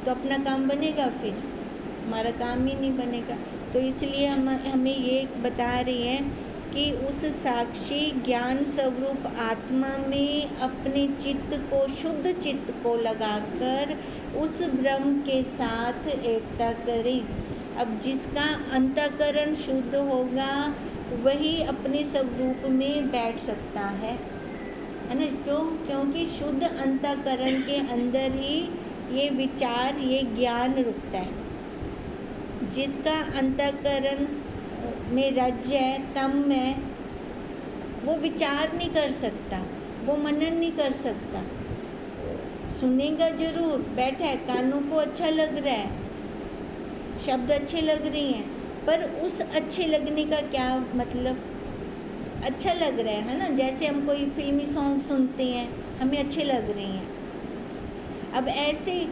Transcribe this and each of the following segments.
तो अपना काम बनेगा? फिर हमारा काम ही नहीं बनेगा। तो इसलिए हमें ये बता रही हैं कि उस साक्षी ज्ञान स्वरूप आत्मा में अपने चित्त को, शुद्ध चित्त को लगाकर उस ब्रह्म के साथ एकता करें। अब जिसका अंतःकरण शुद्ध होगा वही अपने स्वरूप में बैठ सकता है ना? क्योंकि शुद्ध अंतःकरण के अंदर ही ये विचार, ये ज्ञान रुकता है। जिसका अंतःकरण में रज्जु है, तम है, वो विचार नहीं कर सकता, वो मनन नहीं कर सकता। सुनेगा जरूर, बैठा है, कानों को अच्छा लग रहा है, शब्द अच्छे लग रही हैं, पर उस अच्छे लगने का क्या मतलब? अच्छा लग रहा है ना? जैसे हम कोई फिल्मी सॉन्ग सुनते हैं, हमें अच्छे लग रहे हैं। अब ऐसे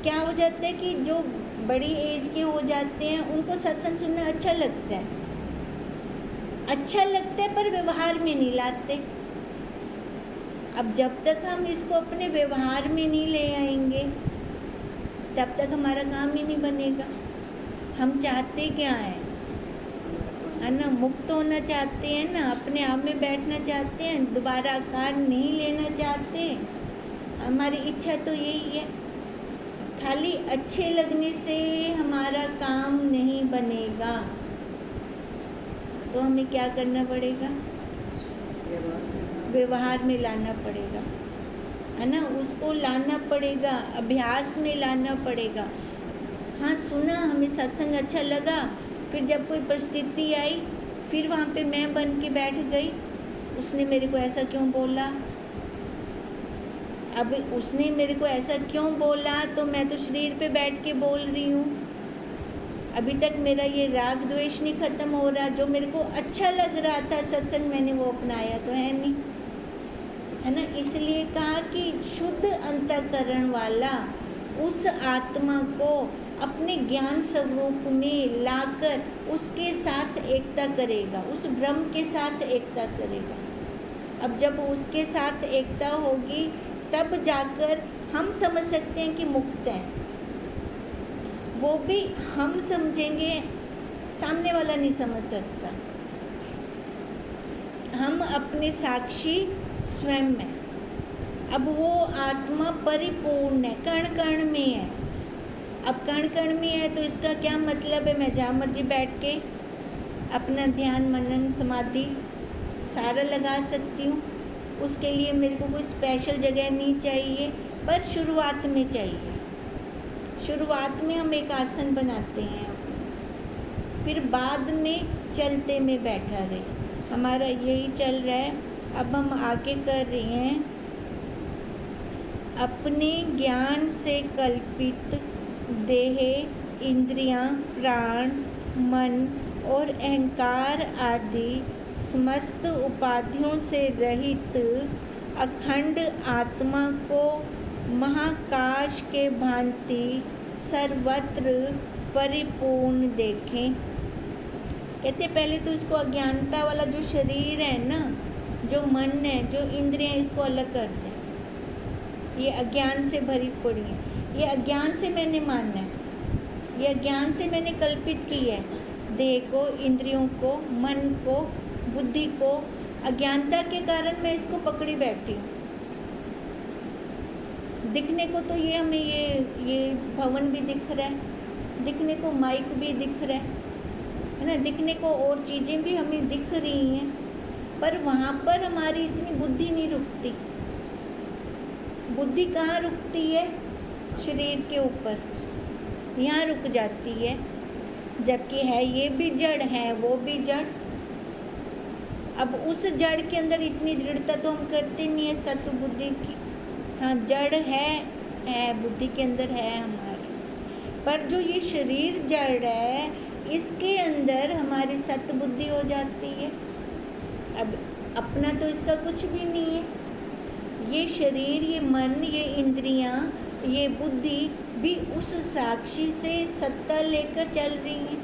क्या हो जाता है कि जो बड़ी एज के हो जाते हैं उनको सत्संग सुनना अच्छा लगता है, पर व्यवहार में नहीं लाते। अब जब तक हम इसको अपने व्यवहार में नहीं ले आएंगे तब तक हमारा काम ही नहीं बनेगा। हम चाहते क्या है ना? मुक्त होना चाहते हैं ना, अपने आप में बैठना चाहते हैं, दोबारा आकार नहीं लेना चाहते। हमारी इच्छा तो यही है। खाली अच्छे लगने से हमारा काम नहीं बनेगा, तो हमें क्या करना पड़ेगा? व्यवहार में लाना पड़ेगा, है ना? उसको लाना पड़ेगा, अभ्यास में लाना पड़ेगा। हाँ, सुना, हमें सत्संग अच्छा लगा, फिर जब कोई परिस्थिति आई, फिर वहाँ पे मैं बन के बैठ गई, उसने मेरे को ऐसा क्यों बोला? अब उसने मेरे को ऐसा क्यों बोला, तो मैं तो शरीर पे बैठ के बोल रही हूँ। अभी तक मेरा ये राग द्वेष नहीं ख़त्म हो रहा। जो मेरे को अच्छा लग रहा था सत्संग, मैंने वो अपनाया तो है नहीं, है ना? इसलिए कहा कि शुद्ध अंतःकरण वाला उस आत्मा को अपने ज्ञान स्वरूप में लाकर उसके साथ एकता करेगा, उस ब्रह्म के साथ एकता करेगा। अब जब उसके साथ एकता होगी तब जाकर हम समझ सकते हैं कि मुक्त हैं। वो भी हम समझेंगे, सामने वाला नहीं समझ सकता। हम अपने साक्षी स्वयं में, अब वो आत्मा परिपूर्ण है, कण कण में है। अब कण कण में है तो इसका क्या मतलब है? मैं जहाँ मर्जी बैठ के अपना ध्यान, मनन, समाधि सारा लगा सकती हूँ। उसके लिए मेरे को कोई स्पेशल जगह नहीं चाहिए, पर शुरुआत में चाहिए। शुरुआत में हम एक आसन बनाते हैं, फिर बाद में चलते में बैठा रहे। हमारा यही चल रहा है। अब हम आगे कर रहे हैं, अपने ज्ञान से कल्पित देह, इंद्रियां, प्राण, मन और अहंकार आदि समस्त उपाधियों से रहित अखंड आत्मा को महाकाश के भांति सर्वत्र परिपूर्ण देखें। कहते पहले तो इसको अज्ञानता वाला जो शरीर है ना, जो मन है, जो इंद्रियां, इसको अलग कर दें। ये अज्ञान से भरी पड़ी है, ये अज्ञान से मैंने मानना है, ये अज्ञान से मैंने कल्पित की है। देह को, इंद्रियों को, मन को, बुद्धि को, अज्ञानता के कारण मैं इसको पकड़ी बैठी हूँ। दिखने को तो ये हमें ये भवन भी दिख रहा है, दिखने को माइक भी दिख रहा है ना? दिखने को और चीज़ें भी हमें दिख रही हैं, पर वहाँ पर हमारी इतनी बुद्धि नहीं रुकती। बुद्धि कहाँ रुकती है? शरीर के ऊपर, यहाँ रुक जाती है। जबकि है ये भी जड़, है वो भी जड़। अब उस जड़ के अंदर इतनी दृढ़ता तो हम करते नहीं है सत्व बुद्धि की। हाँ, जड़ है बुद्धि के अंदर है हमारी, पर जो ये शरीर जड़ है, इसके अंदर हमारी सत्व बुद्धि हो जाती है। अब अपना तो इसका कुछ भी नहीं है। ये शरीर, ये मन, ये इंद्रियां, ये बुद्धि भी उस साक्षी से सत्ता लेकर चल रही हैं।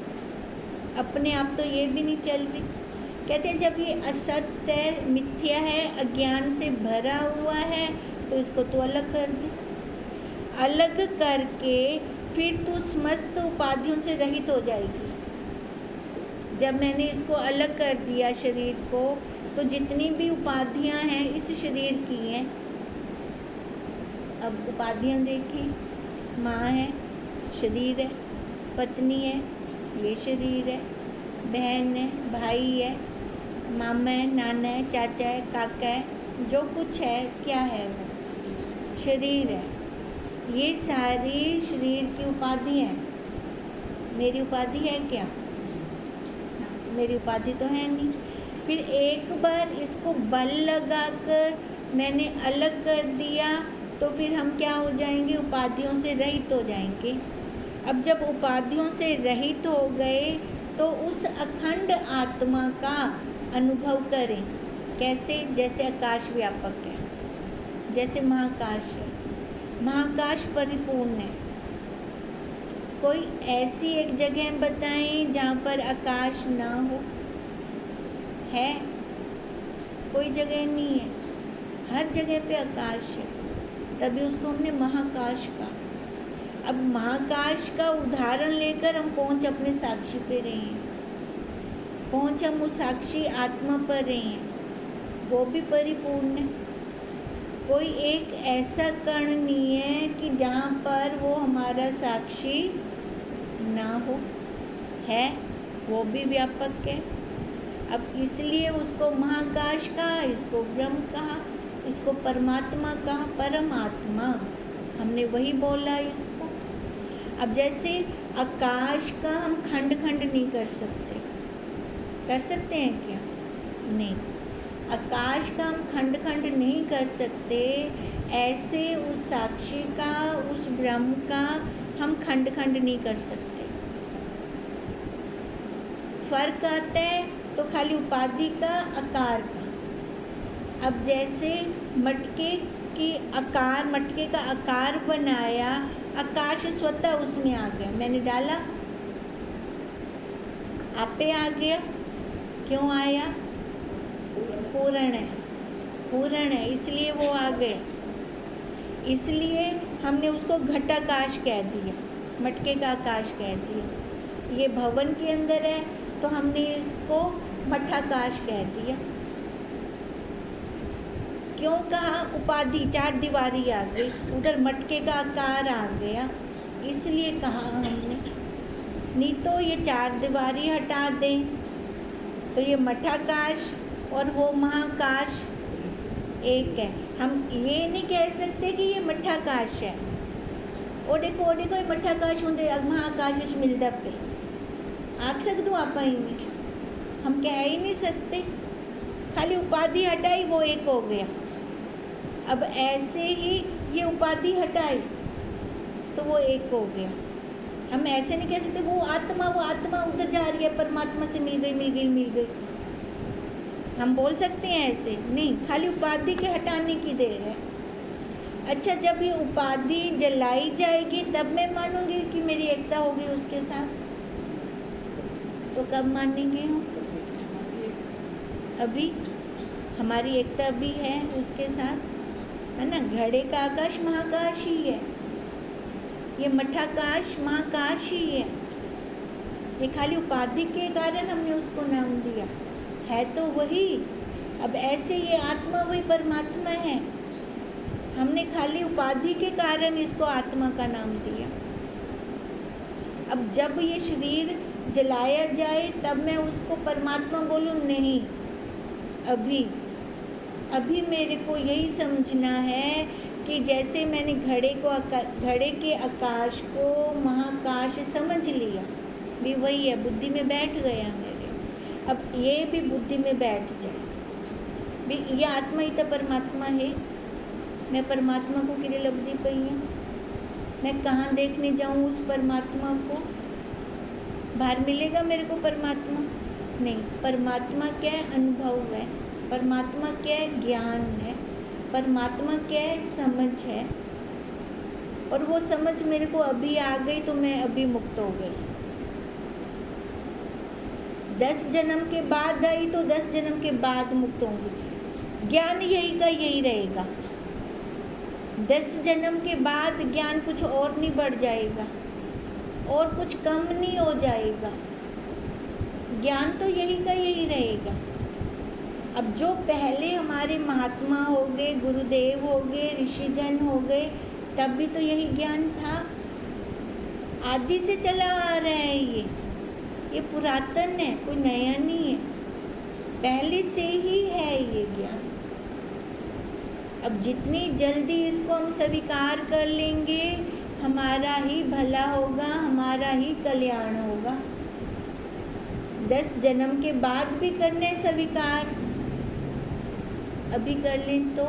अपने आप तो ये भी नहीं चल रही। कहते हैं जब ये असत्य है, मिथ्या है, अज्ञान से भरा हुआ है, तो इसको तो अलग कर दे। अलग करके फिर तू समस्त उपाधियों से रहित हो जाएगी। जब मैंने इसको अलग कर दिया शरीर को, तो जितनी भी उपाधियां हैं इस शरीर की हैं। अब उपाधियां देखें, माँ है, शरीर है, पत्नी है, ये शरीर है, बहन है, भाई है, मामा है, नाना है, चाचा है, काका है, जो कुछ है क्या है वो शरीर है। ये सारी शरीर की उपाधि हैं। मेरी उपाधि है क्या? मेरी उपाधि तो है नहीं। फिर एक बार इसको बल लगाकर मैंने अलग कर दिया, तो फिर हम क्या हो जाएंगे? उपाधियों से रहित हो जाएंगे। अब जब उपाधियों से रहित हो गए तो उस अखंड आत्मा का अनुभव करें। कैसे? जैसे आकाश व्यापक है, जैसे महाकाश है। महाकाश परिपूर्ण है। कोई ऐसी एक जगह बताएं जहाँ पर आकाश ना हो? है? कोई जगह नहीं है, हर जगह पे आकाश है, तभी उसको हमने महाकाश कहा। अब महाकाश का उदाहरण लेकर हम पहुँच अपने साक्षी पे रहे हैं, पहुँच हम उस साक्षी आत्मा पर रहे हैं, वो भी परिपूर्ण है। कोई एक ऐसा कण नहीं है कि जहाँ पर वो हमारा साक्षी ना हो, है, वो भी व्यापक है। अब इसलिए उसको महाकाश कहा, इसको ब्रह्म कहा, इसको परमात्मा कहा, परमात्मा, हमने वही बोला इसको। अब जैसे आकाश का हम खंड खंड नहीं कर सकते, कर सकते हैं क्या? नहीं, आकाश का हम खंड खंड नहीं कर सकते। ऐसे उस साक्षी का, उस ब्रह्म का हम खंड खंड नहीं कर सकते। फर्क आता है तो खाली उपाधि का, आकार का। अब जैसे मटके की आकार, मटके का आकार बनाया, आकाश स्वतः उसमें आ गया, मैंने डाला, आपे आ गया। क्यों आया? पूर्ण है, पूर्ण है, इसलिए वो आ गए। इसलिए हमने उसको घटाकाश कह दिया, मटके का आकाश कह दिया। ये भवन के अंदर है तो हमने इसको मठाकाश कह दिया। क्यों कहा? उपाधि, चार दीवारी आ गई, उधर मटके का आकार आ गया, इसलिए कहा हमने। नहीं तो ये चार दीवारी हटा दें तो ये मठाकाश और वो महाकाश एक है। हम ये नहीं कह सकते कि ये मठाकाश है। ओ देखो ये मठाकाश होंगे, महाकाश मिलता पे आख सकते हो आप ही में, हम कह ही नहीं सकते। खाली उपाधि हटाई, वो एक हो गया। अब ऐसे ही ये उपाधि हटाई तो वो एक हो गया। हम ऐसे नहीं कह सकते वो आत्मा उधर जा रही है, परमात्मा से मिल गई। हम बोल सकते हैं ऐसे? नहीं, खाली उपाधि के हटाने की देर है। अच्छा, जब ये उपाधि जलाई जाएगी तब मैं मानूंगी कि मेरी एकता होगी उसके साथ। तो कब मानेंगे हम? अभी हमारी एकता भी है उसके साथ, है ना। घड़े का आकाश महाकाश ही है, ये मठाकाश महाकाश ही है। ये खाली उपाधि के कारण हमने उसको नाम दिया, है तो वही। अब ऐसे ये आत्मा वही परमात्मा है, हमने खाली उपाधि के कारण इसको आत्मा का नाम दिया। अब जब ये शरीर जलाया जाए तब मैं उसको परमात्मा बोलूँ? नहीं, अभी मेरे को यही समझना है कि जैसे मैंने घड़े के आकाश को महाकाश समझ लिया, भी वही है, बुद्धि में बैठ गया मेरे। अब ये भी बुद्धि में बैठ जाए भी ये आत्मा ही तो परमात्मा है। मैं परमात्मा को किरे लब्धि पई हूँ, मैं कहाँ देखने जाऊँ उस परमात्मा को? बाहर मिलेगा मेरे को परमात्मा? नहीं। परमात्मा क्या है? अनुभव है। परमात्मा क्या है? ज्ञान है। परमात्मा क्या है? समझ है। और वो समझ मेरे को अभी आ गई तो मैं अभी मुक्त हो गई। 10 जन्म के बाद आई तो 10 जन्म के बाद मुक्त होंगी। ज्ञान यही का यही रहेगा, 10 जन्म के बाद ज्ञान कुछ और नहीं बढ़ जाएगा और कुछ कम नहीं हो जाएगा, ज्ञान तो यही का यही रहेगा। अब जो पहले हमारे महात्मा हो गए, गुरुदेव हो गए, ऋषिजन हो गए, तब भी तो यही ज्ञान था, आदि से चला आ रहा है। ये पुरातन है, कोई नया नहीं है, पहले से ही है ये ज्ञान। अब जितनी जल्दी इसको हम स्वीकार कर लेंगे, हमारा ही भला होगा, हमारा ही कल्याण होगा। 10 जन्म के बाद भी करने स्वीकार, अभी कर लें तो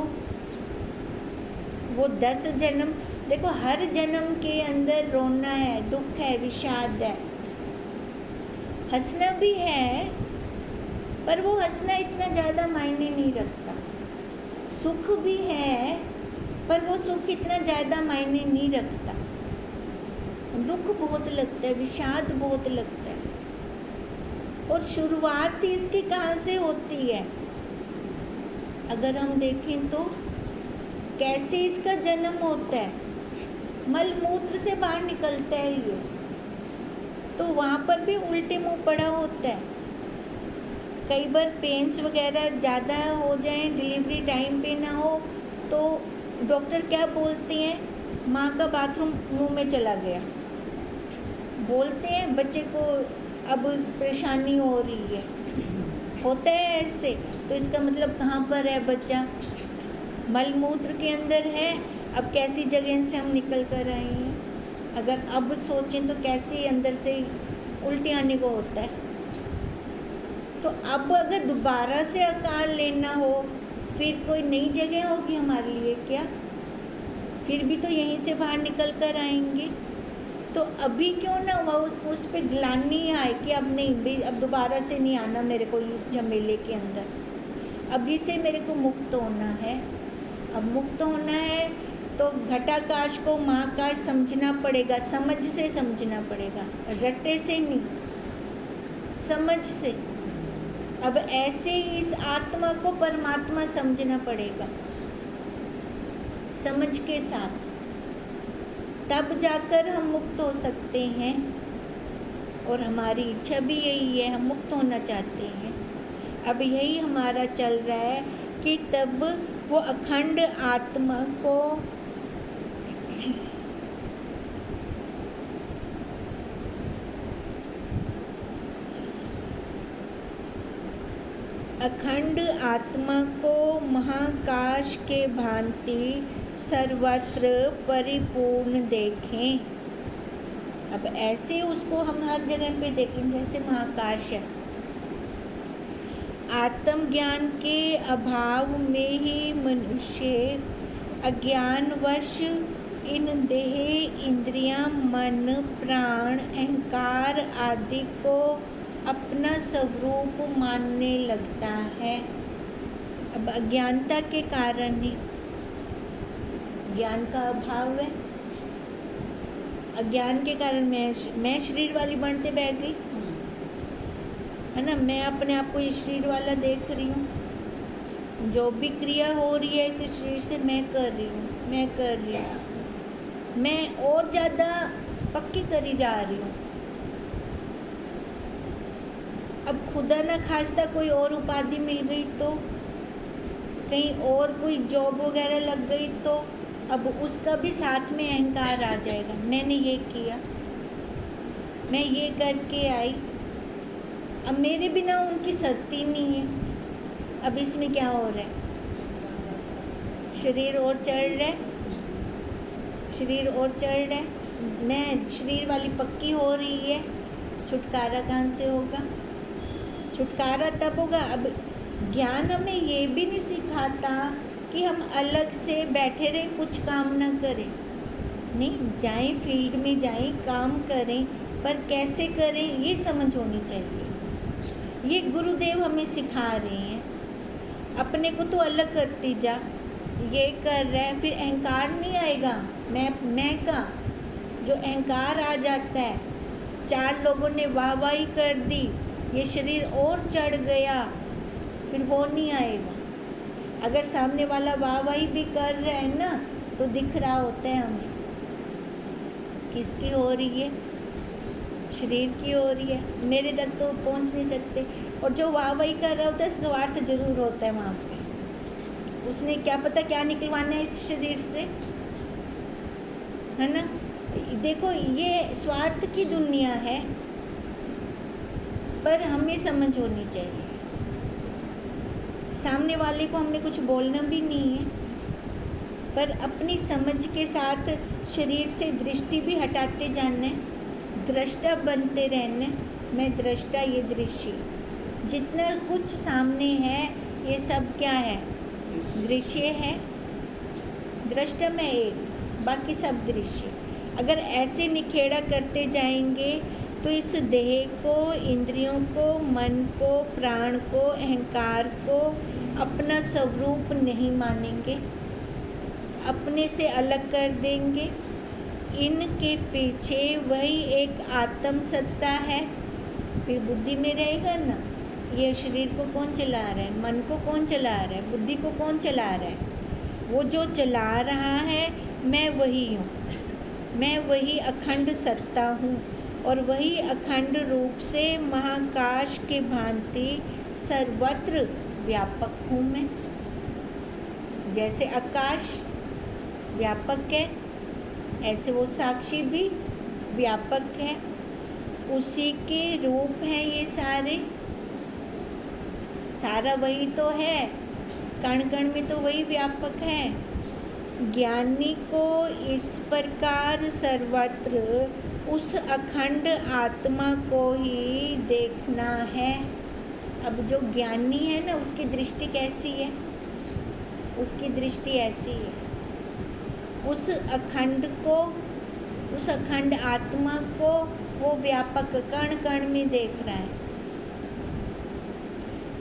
वो 10 जन्म, देखो हर जन्म के अंदर रोना है, दुख है, विषाद है, हंसना भी है, पर वो हंसना इतना ज़्यादा मायने नहीं रखता। सुख भी है, पर वो सुख इतना ज़्यादा मायने नहीं रखता। दुख बहुत लगता है, विषाद बहुत लगता है। और शुरुआत ही इसकी कहाँ से होती है? अगर हम देखें तो कैसे इसका जन्म होता है, मल मूत्र से बाहर निकलता है ये, तो वहाँ पर भी उल्टे मुंह पड़ा होता है। कई बार पेन्स वगैरह ज़्यादा हो जाएं, डिलीवरी टाइम पे ना हो, तो डॉक्टर क्या बोलते हैं, माँ का बाथरूम मुंह में चला गया, बोलते हैं बच्चे को अब परेशानी हो रही है, होता है ऐसे। तो इसका मतलब कहाँ पर है बच्चा, मल मूत्र के अंदर है। अब कैसी जगह से हम निकल कर आए हैं, अगर अब सोचें तो कैसे अंदर से उल्टी आने को होता है। तो अब अगर दोबारा से आकार लेना हो, फिर कोई नई जगह होगी हमारे लिए क्या, फिर भी तो यहीं से बाहर निकल कर आएंगे। तो अभी क्यों ना वो उस पर ग्लानि आए कि अब नहीं भाई, अब दोबारा से नहीं आना मेरे को इस झमेले के अंदर, अभी से मेरे को मुक्त होना है। अब मुक्त होना है तो घटाकाश को महाकाश समझना पड़ेगा, समझ से समझना पड़ेगा, रट्टे से नहीं, समझ से। अब ऐसे ही इस आत्मा को परमात्मा समझना पड़ेगा, समझ के साथ, तब जाकर हम मुक्त हो सकते हैं। और हमारी इच्छा भी यही है, हम मुक्त होना चाहते हैं। अब यही हमारा चल रहा है कि तब वो अखंड आत्मा को अखंड आत्मा को महाकाश के भांति सर्वत्र परिपूर्ण देखें। अब ऐसे उसको हम हर जगह पे देखें जैसे महाकाश है। आत्मज्ञान के अभाव में ही मनुष्य अज्ञानवश इन देह, इंद्रियां, मन, प्राण, अहंकार आदि को अपना स्वरूप मानने लगता है। अब अज्ञानता के कारण ही, ज्ञान का अभाव है, अज्ञान के कारण मैं शरीर वाली बनते बैठ गई है ना। मैं अपने आप को ये शरीर वाला देख रही हूँ, जो भी क्रिया हो रही है इस शरीर से मैं कर रही हूँ, मैं कर रही हूँ, मैं और ज़्यादा पक्की करी जा रही हूँ। अब खुदा न खास्ता कोई और उपाधि मिल गई तो, कहीं और कोई जॉब वगैरह लग गई तो अब उसका भी साथ में अहंकार आ जाएगा, मैंने ये किया, मैं ये करके आई, अब मेरे बिना उनकी शर्ती नहीं है। अब इसमें क्या हो रहा है, शरीर और चढ़ रहा है, शरीर और चढ़ रहा है, मैं शरीर वाली पक्की हो रही है। छुटकारा कहाँ से होगा? छुटकारा तब होगा, अब ज्ञान हमें ये भी नहीं सिखाता कि हम अलग से बैठे रहें, कुछ काम ना करें, नहीं, जाएं फील्ड में जाएं, काम करें, पर कैसे करें ये समझ होनी चाहिए। ये गुरुदेव हमें सिखा रहे हैं। अपने को तो अलग करती जा, ये कर रहा है, फिर अहंकार नहीं आएगा, मैं का जो अहंकार आ जाता है, 4 लोगों ने वाहवाही कर दी, ये शरीर और चढ़ गया, फिर वो नहीं आएगा। अगर सामने वाला वाहवाही भी कर रहा है ना, तो दिख रहा होता है हमें किसकी हो रही है, शरीर की हो रही है। मेरे तक तो पहुंच नहीं सकते। और जो वाह वाही कर रहा होता है, स्वार्थ जरूर होता है वहाँ पे। उसने क्या पता क्या निकलवाना है इस शरीर से, है ना। देखो ये स्वार्थ की दुनिया है, पर हमें समझ होनी चाहिए। सामने वाले को हमने कुछ बोलना भी नहीं है, पर अपनी समझ के साथ शरीर से दृष्टि भी हटाते जाना है, दृष्टा बनते रहना है। मैं दृष्टा, ये दृश्य, जितना कुछ सामने है ये सब क्या है, दृश्य है। दृष्टा मैं एक, बाकी सब दृश्य। अगर ऐसे निखेड़ा करते जाएंगे तो इस देह को, इंद्रियों को, मन को, प्राण को, अहंकार को अपना स्वरूप नहीं मानेंगे, अपने से अलग कर देंगे। इनके पीछे वही एक आत्म सत्ता है। फिर बुद्धि में रहेगा ना, ये शरीर को कौन चला रहा है, मन को कौन चला रहा है, बुद्धि को कौन चला रहा है। वो जो चला रहा है मैं वही हूँ, मैं वही अखंड सत्ता हूँ, और वही अखंड रूप से महाकाश के भांति सर्वत्र व्यापक हूँ मैं। जैसे आकाश व्यापक है, ऐसे वो साक्षी भी व्यापक है। उसी के रूप हैं ये सारे, सारा वही तो है, कण कण में तो वही व्यापक है। ज्ञानी को इस प्रकार सर्वत्र उस अखंड आत्मा को ही देखना है। अब जो ज्ञानी है ना, उसकी दृष्टि कैसी है, उसकी दृष्टि ऐसी है, उस अखंड को, उस अखंड आत्मा को वो व्यापक कण कण में देख रहा है।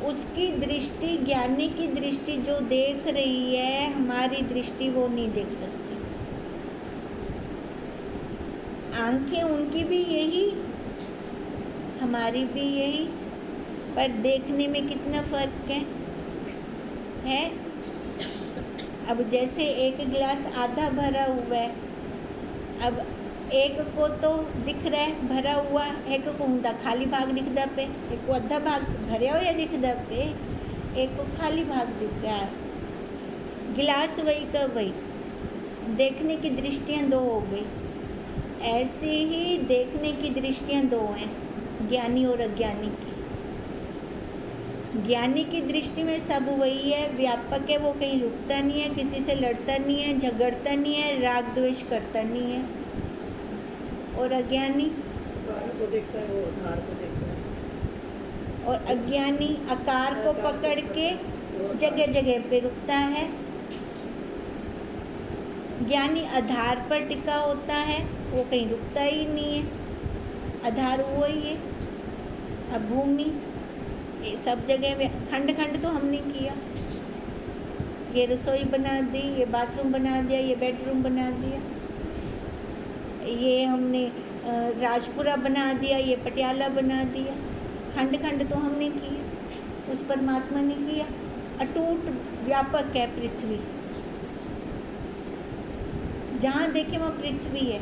उसकी दृष्टि, ज्ञानी की दृष्टि जो देख रही है, हमारी दृष्टि वो नहीं देख सकती। आंखें उनकी भी यही, हमारी भी यही, पर देखने में कितना फर्क है। अब जैसे एक गिलास आधा भरा हुआ है, अब एक को तो दिख रहा है भरा हुआ, एक को हुंदा खाली भाग दिखदा पे, एक को आधा भाग भरया हुआ दिखदा पे, एक को खाली भाग दिख रहा है। गिलास वही का वही, देखने की दृष्टियाँ दो हो गई। ऐसे ही देखने की दृष्टियाँ दो हैं, ज्ञानी और अज्ञानी की। ज्ञानी की दृष्टि में सब वही है, व्यापक है, वो कहीं रुकता नहीं है, किसी से लड़ता नहीं है, झगड़ता नहीं है, राग द्वेष करता नहीं है। और अज्ञानी आकार को देखता है, वो आधार को देखता है। और अज्ञानी आकार को पकड़ के जगह जगह पे रुकता है। ज्ञानी आधार पर टिका होता है, वो कहीं रुकता ही नहीं है, आधार वो ही है। अब भूमि, ये सब जगह खंड खंड तो हमने किया, ये रसोई बना दी, ये बाथरूम बना दिया, ये बेडरूम बना दिया, ये हमने राजपुरा बना दिया, ये पटियाला बना दिया। खंड खंड तो हमने किया, उस परमात्मा ने किया। अटूट व्यापक है पृथ्वी, जहाँ देखे वहाँ पृथ्वी है।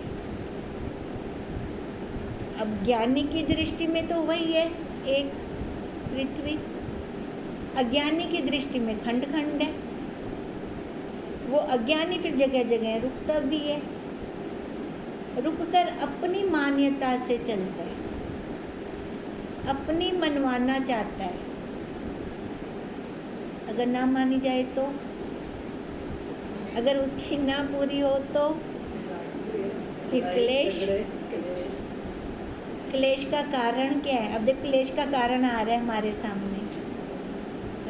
अब ज्ञानी की दृष्टि में तो वही है एक पृथ्वी, अज्ञानी की दृष्टि में खंड खंड है। वो अज्ञानी फिर जगह जगह रुकता भी है, रुककर अपनी मान्यता से चलता है, अपनी मनवाना चाहता है। अगर ना मानी जाए तो, अगर उसकी ना पूरी हो तो फिर क्लेश। क्लेश का कारण क्या है? अब देख, क्लेश का कारण आ रहा है हमारे सामने,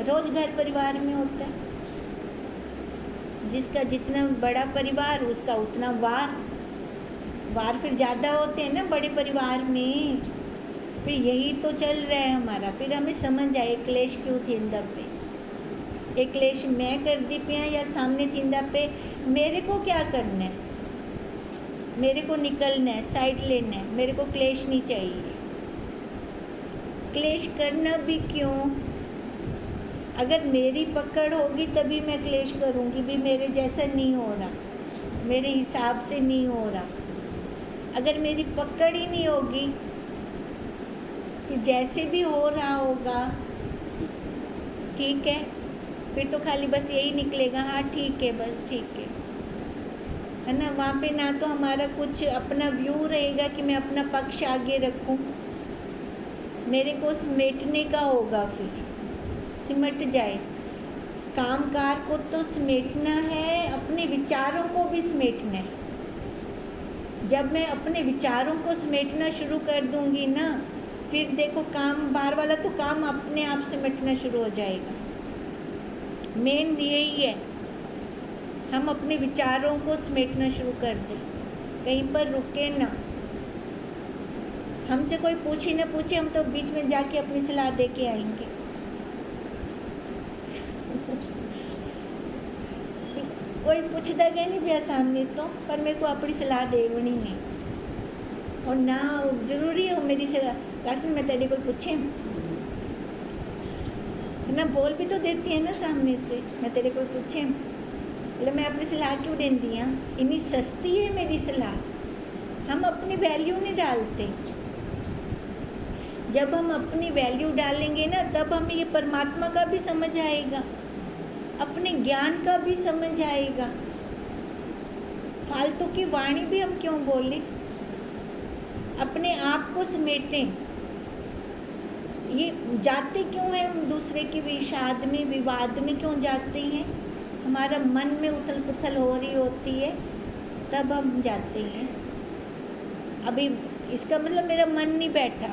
रोज घर परिवार में होता है। जिसका जितना बड़ा परिवार, उसका उतना वार फिर ज़्यादा होते हैं ना बड़े परिवार में। फिर यही तो चल रहा है हमारा। फिर हमें समझ आए क्लेश क्यों थींदा पे, एक क्लेश मैं कर दी पिया या सामने थींदा पे। मेरे को क्या करना है, मेरे को निकलना है, साइड लेना है, मेरे को क्लेश नहीं चाहिए। क्लेश करना भी क्यों? अगर मेरी पकड़ होगी तभी मैं क्लेश करूँगी, भी मेरे जैसा नहीं हो रहा। मेरे हिसाब से नहीं हो रहा। अगर मेरी पकड़ ही नहीं होगी, फिर जैसे भी हो रहा होगा ठीक है, फिर तो खाली बस यही निकलेगा, हाँ ठीक है, बस ठीक है ना। वहाँ पे ना तो हमारा कुछ अपना व्यू रहेगा कि मैं अपना पक्ष आगे रखूं, मेरे को समेटने का होगा, फिर सिमट जाए। कामकार को तो समेटना है, अपने विचारों को भी समेटना है। जब मैं अपने विचारों को समेटना शुरू कर दूंगी ना, फिर देखो काम बाहर वाला तो काम अपने आप समेटना शुरू हो जाएगा। मेन यही है, हम अपने विचारों को समेटना शुरू कर दें, कहीं पर रुके ना। हमसे कोई पूछे ना पूछे, हम तो बीच में जाके अपनी सलाह दे के आएंगे। कोई पूछता गया नहीं भैया सामने तो, पर मेरे को अपनी सलाह देनी है, और ना जरूरी हो मेरी सलाह लास्ट में तेरे को पूछे ना, बोल भी तो देती है ना सामने से, मैं तेरे को पूछे बोले मैं अपनी सलाह क्यों देती हूँ, इतनी सस्ती है मेरी सलाह। हम अपनी वैल्यू नहीं डालते। जब हम अपनी वैल्यू डालेंगे ना, तब हमें ये परमात्मा का भी समझ आएगा, अपने ज्ञान का भी समझ आएगा। फालतू की वाणी भी हम क्यों बोले, अपने आप को समेटें। ये जाते क्यों हैं हम दूसरे के विषाद में, विवाद में क्यों जाते हैं? हमारा मन में उथल पुथल हो रही होती है, तब हम जाते हैं। अभी इसका मतलब मेरा मन नहीं बैठा,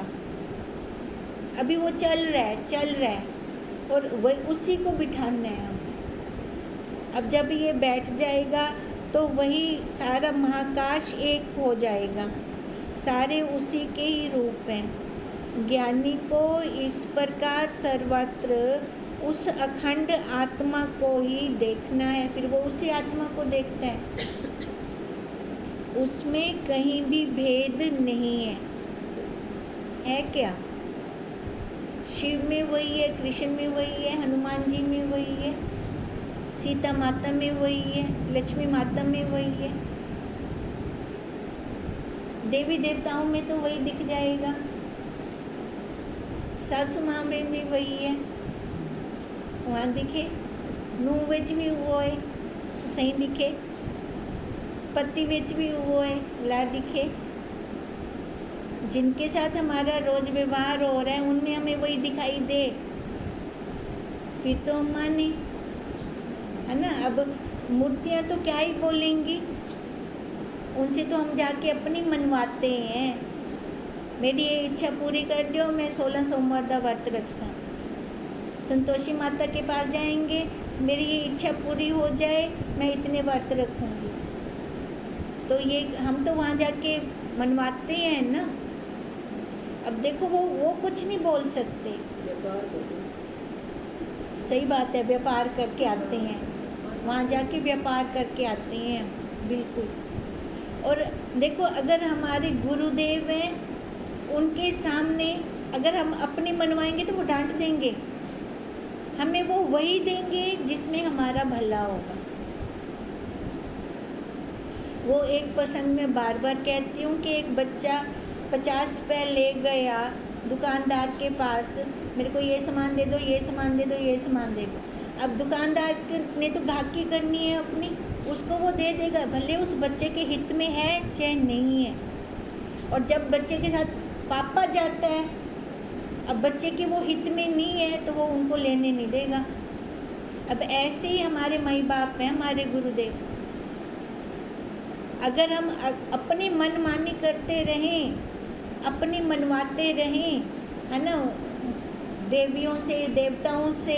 अभी वो चल रहा है और वही उसी को बिठाना है हमें। अब जब ये बैठ जाएगा तो वही सारा महाकाश एक हो जाएगा, सारे उसी के ही रूप हैं। ज्ञानी को इस प्रकार सर्वत्र उस अखंड आत्मा को ही देखना है, फिर वो उसी आत्मा को देखता है, उसमें कहीं भी भेद नहीं है क्या? शिव में वही है, कृष्ण में वही है, हनुमान जी में वही है, सीता माता में वही है, लक्ष्मी माता में वही है, देवी देवताओं में तो वही दिख जाएगा, सासू माँ में भी वही है, वहाँ दिखे, नूह विच भी वो है सही दिखे, पति विच भी वो है ला दिखे। जिनके साथ हमारा रोज व्यवहार हो रहा है उनमें हमें वही दिखाई दे, फिर तो हम माने, है ना। अब मूर्तियाँ तो क्या ही बोलेंगी, उनसे तो हम जाके अपनी मनवाते हैं। मेरी ये इच्छा पूरी कर दो, मैं 16 सोमवार का व्रत रखसा। संतोषी माता के पास जाएंगे, मेरी ये इच्छा पूरी हो जाए, मैं इतने व्रत रखूँगी। तो ये हम तो वहाँ जाके मनवाते हैं ना। अब देखो वो कुछ नहीं बोल सकते, सही बात है, व्यापार करके आते हैं, वहाँ जाके व्यापार करके आते हैं, बिल्कुल। और देखो अगर हमारे गुरुदेव हैं, उनके सामने अगर हम अपने मनवाएंगे तो वो डांट देंगे, हमें वो वही देंगे जिसमें हमारा भला होगा। वो एक प्रसंग में बार बार कहती हूँ कि एक बच्चा 50 रुपये ले गया दुकानदार के पास, मेरे को ये सामान दे दो, ये सामान दे दो, ये सामान दे दो। अब दुकानदार ने तो गाहकी करनी है अपनी, उसको वो दे देगा, भले उस बच्चे के हित में है चाहे नहीं है। और जब बच्चे के साथ पापा जाता है, अब बच्चे के वो हित में नहीं है तो वो उनको लेने नहीं देगा। अब ऐसे ही हमारे माई बाप हैं, हमारे गुरुदेव। अगर हम अपनी मनमानी करते रहें, अपनी मनवाते रहें, है ना, देवियों से देवताओं से,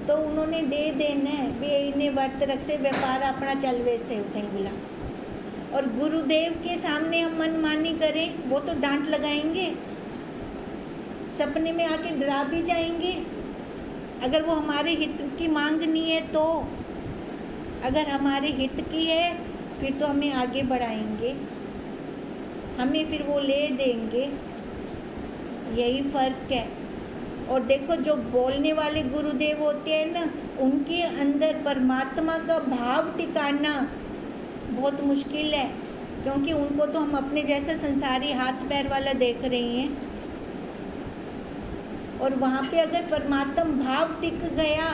तो उन्होंने दे देना है, वे इन्हें व्रत रख से व्यापार अपना चलवे से होते हैं बोला। और गुरुदेव के सामने हम मनमानी करें, वो तो डांट लगाएंगे, सपने में आके डरा भी जाएंगे। अगर वो हमारे हित की मांग नहीं है तो, अगर हमारे हित की है फिर तो हमें आगे बढ़ाएंगे, हमें फिर वो ले देंगे, यही फ़र्क है। और देखो जो बोलने वाले गुरुदेव होते हैं ना, उनके अंदर परमात्मा का भाव टिकाना बहुत मुश्किल है, क्योंकि उनको तो हम अपने जैसा संसारी हाथ पैर वाला देख रहे हैं। और वहाँ पे अगर परमात्मा भाव टिक गया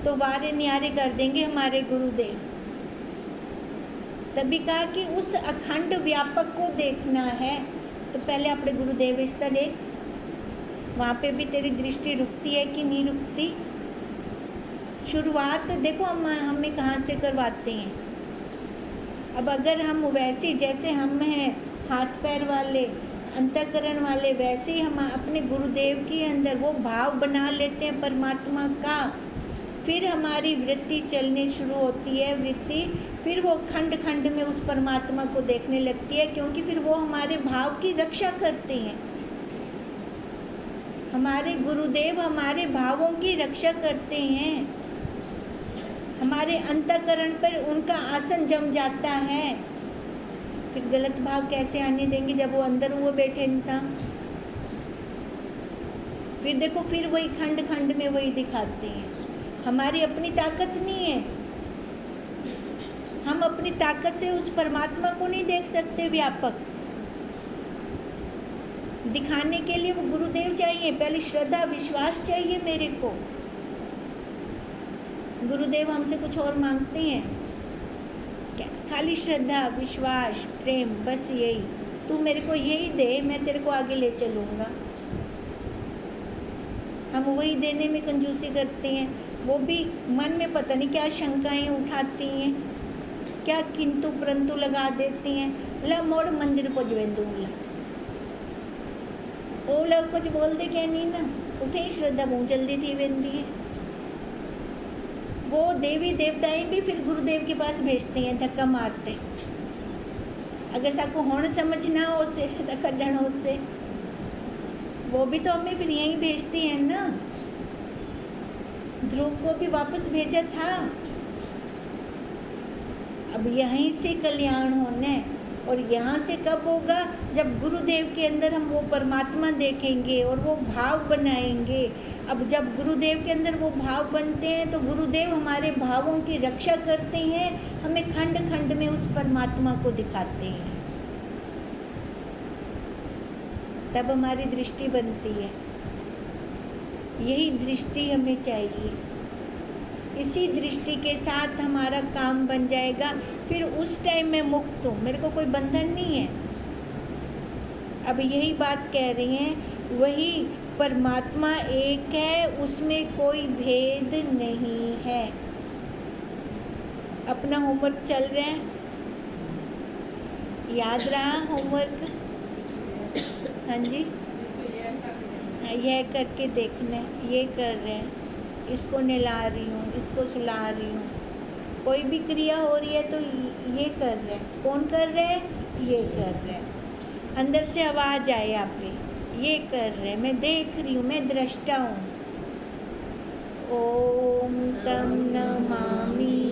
तो वारे न्यारे कर देंगे हमारे गुरुदेव। तभी कहा कि उस अखंड व्यापक को देखना है तो पहले अपने गुरुदेव रिश्ता देख, वहाँ पे भी तेरी दृष्टि रुकती है कि नहीं रुकती। शुरुआत देखो हम हमें कहाँ से करवाते हैं। अब अगर हम वैसे जैसे हम हैं हाथ पैर वाले अंतःकरण वाले, वैसे ही हम अपने गुरुदेव के अंदर वो भाव बना लेते हैं परमात्मा का, फिर हमारी वृत्ति चलनी शुरू होती है। वृत्ति फिर वो खंड खंड में उस परमात्मा को देखने लगती है, क्योंकि फिर वो हमारे भाव की रक्षा करते हैं। हमारे गुरुदेव हमारे भावों की रक्षा करते हैं। हमारे अंतःकरण पर उनका आसन जम जाता है, फिर गलत भाव कैसे आने देंगे जब वो अंदर वो बैठे ना। फिर देखो फिर वही खंड खंड में वही दिखाते हैं। हमारी अपनी ताकत नहीं है, हम अपनी ताकत से उस परमात्मा को नहीं देख सकते व्यापक। दिखाने के लिए वो गुरुदेव चाहिए, पहले श्रद्धा विश्वास चाहिए मेरे को। गुरुदेव हमसे कुछ और मांगते हैं क्या? खाली श्रद्धा विश्वास प्रेम, बस यही। तू मेरे को यही दे, मैं तेरे को आगे ले चलूँगा। हम वही देने में कंजूसी करते हैं, वो भी मन में पता नहीं क्या शंकाएं उठाती हैं, क्या किंतु परंतु लगा देती हैं। ला मोड़ मंदिर को जवेंदूला वो लोग कुछ बोल दे क्या नहीं ना, उठे ही श्रद्धा बहुत जल्दी थी वेंदी है। वो देवी देवताएं भी फिर गुरुदेव के पास भेजते हैं धक्का मारते। अगर सबको होने समझना हो उससे खड़ना उससे, वो भी तो हमें फिर यहीं भेजती हैं ना। ध्रुव को भी वापस भेजा था। अब यहीं से कल्याण होना है, और यहाँ से कब होगा? जब गुरुदेव के अंदर हम वो परमात्मा देखेंगे और वो भाव बनाएंगे। अब जब गुरुदेव के अंदर वो भाव बनते हैं तो गुरुदेव हमारे भावों की रक्षा करते हैं, हमें खंड खंड में उस परमात्मा को दिखाते हैं। तब हमारी दृष्टि बनती है। यही दृष्टि हमें चाहिए। इसी दृष्टि के साथ हमारा काम बन जाएगा। फिर उस टाइम मैं मुक्त हूँ, मेरे को कोई बंधन नहीं है। अब यही बात कह रही हैं, वही परमात्मा एक है, उसमें कोई भेद नहीं है। अपना होमवर्क चल रहा है, याद रहा होमवर्क? हाँ जी, यह करके देखना है, ये कर रहे हैं, इसको नहला रही हूँ, इसको सुला रही हूँ। कोई भी क्रिया हो रही है तो ये कर रहे हैं। कौन कर रहे हैं? ये कर रहे हैं। अंदर से आवाज़ आए आप पे, ये कर रहे हैं, मैं देख रही हूँ, मैं दृष्टा हूँ। ओम तम नमामि